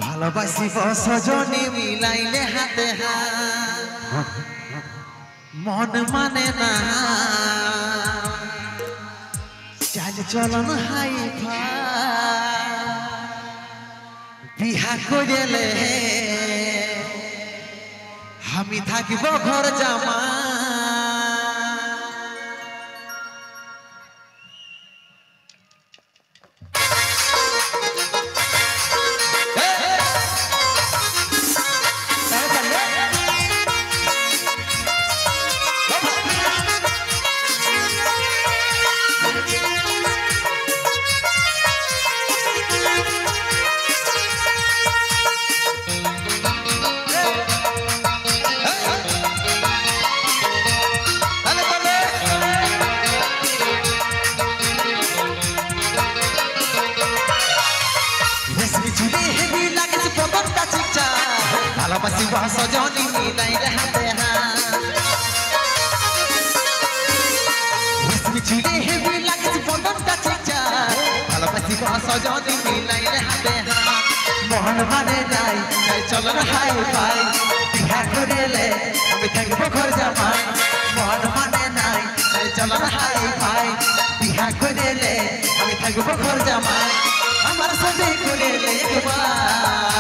ভালোবাসিব সজনী মিলাইলে হাতে হাত মন মানে না চাল চলন হাই বিহা করিলে আমি থাকিব ঘর জামা ভালোবাসি সজনী মিলাইলে হাতে হাত চুলে হেবি লাগিস বদনটা চিকচা ভালোবাসি সজনী মিলাইলে হাতে হাত মন মানে নাই চাই চলন হাই ফাই বিহা করিলে আমি থাকবো ঘর জামাই মন মানে নাই চাই চলন হাই ফাই বিহা করিলে আমি থাকবো ঘর জামাই আমার সাথে করিলে একবার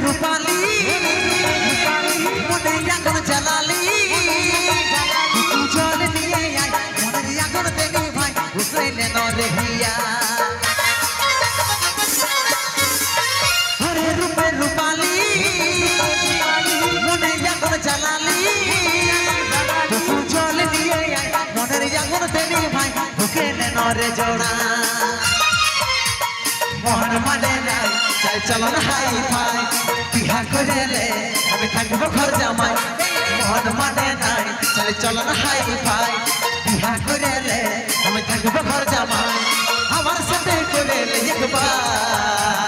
रूपाली मोने आगन जलाली जल लिए आई मोने आगन देनी भाई उसने न रहिया अरे रूपे रूपाली मोने आगन जलाली जल लिए आई मोने आगन देनी भाई उसने न रे जोड़ा मोहन माने ना चल चलन हाई फाई बिहा करिले আমি থাকবো ঘর জামাই মোহন মানে নাই চল চलन হাই ফাই বিহা করিলে আমি থাকবো ঘর জামাই আমার সাথে করিলে একবার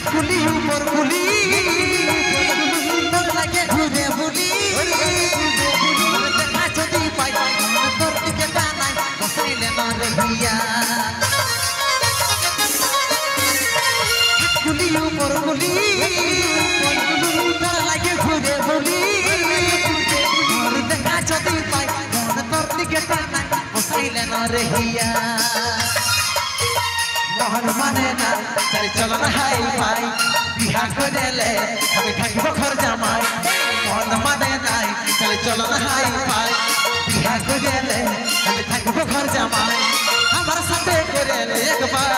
गुली ऊपर गुली तोर लागे घुरे बुली देखा যদি পাই তোর দিকে টানাই বসাইলে না রহিয়া गुली ऊपर गुली तोर लागे घुरे बुली देखा যদি পাই তোর দিকে টানাই বসাইলে না রহিয়া मोहन माने ना चल चलन हाई फाई बिहा करिले আমি থাকবো ঘর জামাই মোহন মানে নাই চল চलन হাই ফাই বিহা করিলে আমি থাকবো ঘর জামাই আমার সাথে করিলে একবার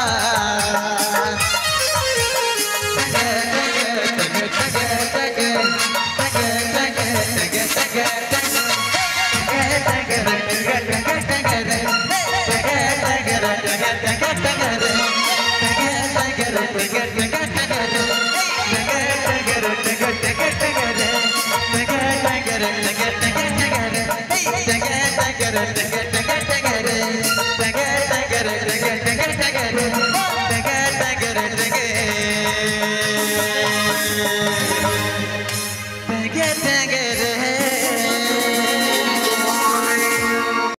Get Get